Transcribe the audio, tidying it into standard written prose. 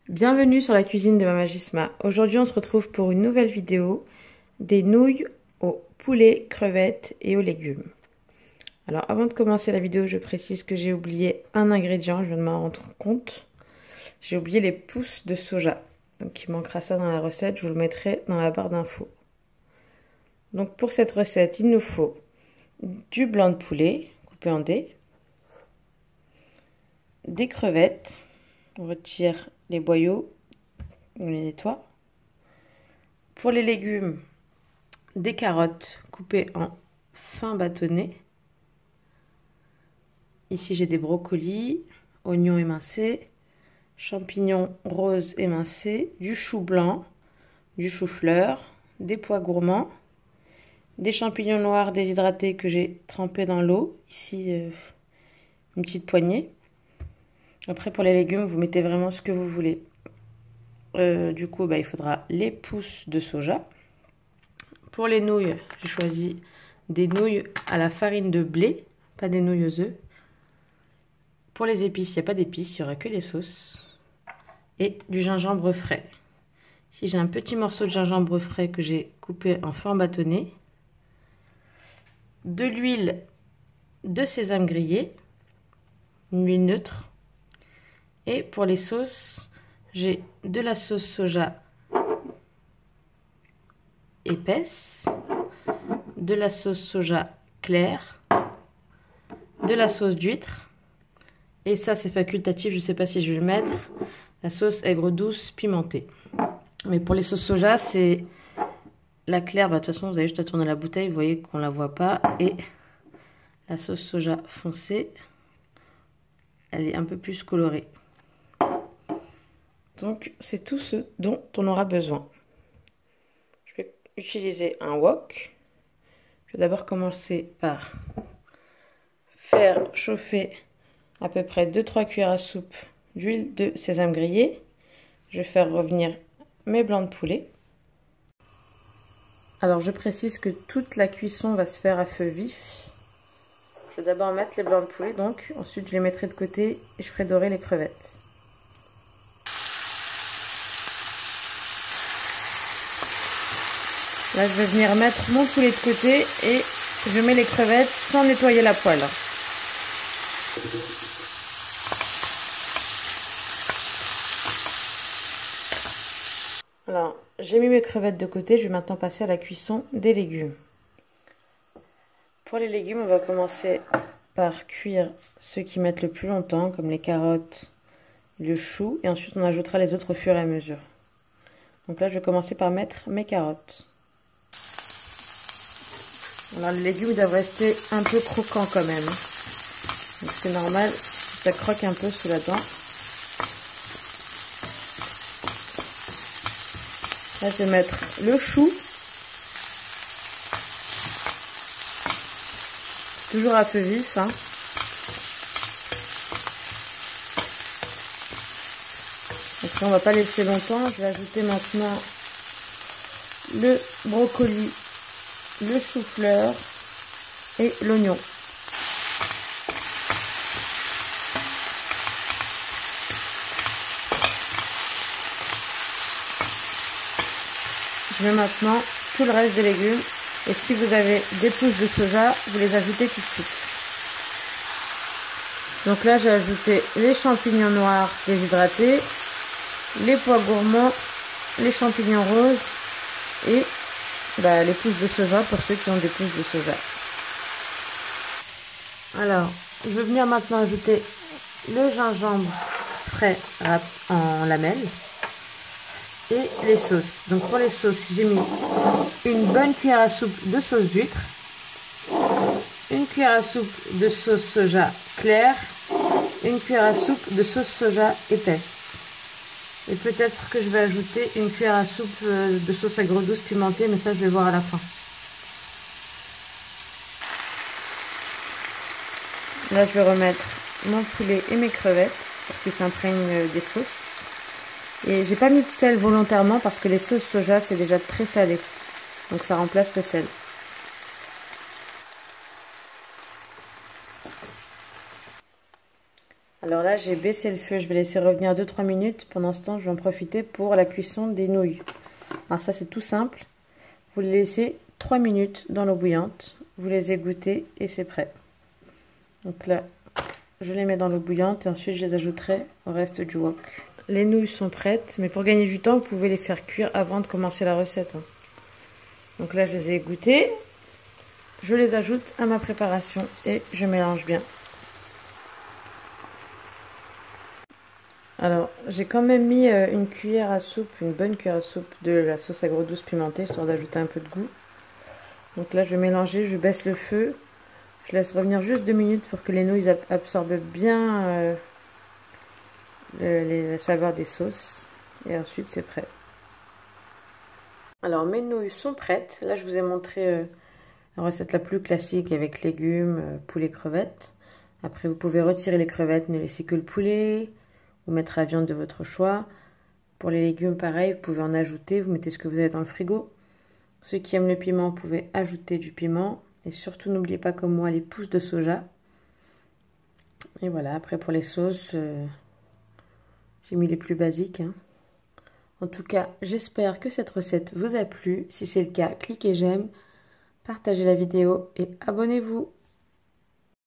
Bienvenue sur la cuisine de Mama Gisma. Aujourd'hui on se retrouve pour une nouvelle vidéo des nouilles au poulet, crevettes et aux légumes. Alors avant de commencer la vidéo, je précise que j'ai oublié un ingrédient, je viens de m'en rendre compte. J'ai oublié les pousses de soja. Donc il manquera ça dans la recette, je vous le mettrai dans la barre d'infos. Donc pour cette recette, il nous faut du blanc de poulet coupé en dés, des crevettes, on retire les boyaux, on les nettoie. Pour les légumes, des carottes coupées en fin bâtonnets. Ici j'ai des brocolis, oignons émincés, champignons roses émincés, du chou blanc, du chou-fleur, des pois gourmands, des champignons noirs déshydratés que j'ai trempés dans l'eau, ici une petite poignée. Après pour les légumes, vous mettez vraiment ce que vous voulez. Du coup, il faudra les pousses de soja. Pour les nouilles, j'ai choisi des nouilles à la farine de blé, pas des nouilles aux œufs. Pour les épices, il n'y a pas d'épices, il n'y aura que les sauces. Et du gingembre frais. Ici, j'ai un petit morceau de gingembre frais que j'ai coupé en fin bâtonnet. De l'huile de sésame grillé, une huile neutre. Et pour les sauces, j'ai de la sauce soja épaisse, de la sauce soja claire, de la sauce d'huître, et ça c'est facultatif, je ne sais pas si je vais le mettre, la sauce aigre douce pimentée. Mais pour les sauces soja, c'est la claire, de toute façon vous avez juste à tourner la bouteille, vous voyez qu'on ne la voit pas, et la sauce soja foncée, elle est un peu plus colorée. Donc c'est tout ce dont on aura besoin. Je vais utiliser un wok. Je vais d'abord commencer par faire chauffer à peu près 2-3 cuillères à soupe d'huile de sésame grillé. Je vais faire revenir mes blancs de poulet. Alors je précise que toute la cuisson va se faire à feu vif. Je vais d'abord mettre les blancs de poulet, donc ensuite je les mettrai de côté et je ferai dorer les crevettes. Là, je vais venir mettre mon poulet de côté et je mets les crevettes sans nettoyer la poêle. Alors, j'ai mis mes crevettes de côté, je vais maintenant passer à la cuisson des légumes. Pour les légumes, on va commencer par cuire ceux qui mettent le plus longtemps, comme les carottes, le chou, et ensuite on ajoutera les autres au fur et à mesure. Donc là, je vais commencer par mettre mes carottes. Alors les légumes doivent rester un peu croquants quand même. Donc c'est normal, ça croque un peu sous la dent. Là je vais mettre le chou. Toujours à feu vif. Hein. Donc ça on va pas laisser longtemps. Je vais ajouter maintenant le brocoli, le chou-fleur et l'oignon. Je mets maintenant tout le reste des légumes et si vous avez des pousses de soja, vous les ajoutez tout de suite. Donc là j'ai ajouté les champignons noirs déshydratés, les pois gourmands, les champignons roses et les pousses de soja pour ceux qui ont des pousses de soja. Alors, je vais venir maintenant ajouter le gingembre frais en lamelles et les sauces. Donc pour les sauces, j'ai mis une bonne cuillère à soupe de sauce d'huître, une cuillère à soupe de sauce soja claire, une cuillère à soupe de sauce soja épaisse. Et peut-être que je vais ajouter une cuillère à soupe de sauce aigre douce pimentée, mais ça je vais voir à la fin. Là je vais remettre mon poulet et mes crevettes pour qu'ils s'imprègnent des sauces. Et j'ai pas mis de sel volontairement parce que les sauces soja c'est déjà très salé. Donc ça remplace le sel. Alors là, j'ai baissé le feu. Je vais laisser revenir 2-3 minutes. Pendant ce temps, je vais en profiter pour la cuisson des nouilles. Alors ça, c'est tout simple. Vous les laissez 3 minutes dans l'eau bouillante. Vous les égouttez et c'est prêt. Donc là, je les mets dans l'eau bouillante et ensuite je les ajouterai au reste du wok. Les nouilles sont prêtes, mais pour gagner du temps, vous pouvez les faire cuire avant de commencer la recette. Donc là, je les ai égouttées. Je les ajoute à ma préparation et je mélange bien. Alors, j'ai quand même mis une cuillère à soupe, une bonne cuillère à soupe de la sauce agro-douce pimentée, histoire d'ajouter un peu de goût. Donc là, je vais mélanger, je baisse le feu. Je laisse revenir juste 2 minutes pour que les nouilles absorbent bien la saveur des sauces. Et ensuite, c'est prêt. Alors, mes nouilles sont prêtes. Là, je vous ai montré la recette la plus classique avec légumes, poulet, crevettes. Après, vous pouvez retirer les crevettes, ne laisser que le poulet ou mettre la viande de votre choix. Pour les légumes, pareil, vous pouvez en ajouter. Vous mettez ce que vous avez dans le frigo. Ceux qui aiment le piment, vous pouvez ajouter du piment. Et surtout, n'oubliez pas comme moi les pousses de soja. Et voilà, après pour les sauces, j'ai mis les plus basiques. En tout cas, j'espère que cette recette vous a plu. Si c'est le cas, cliquez j'aime, partagez la vidéo et abonnez-vous.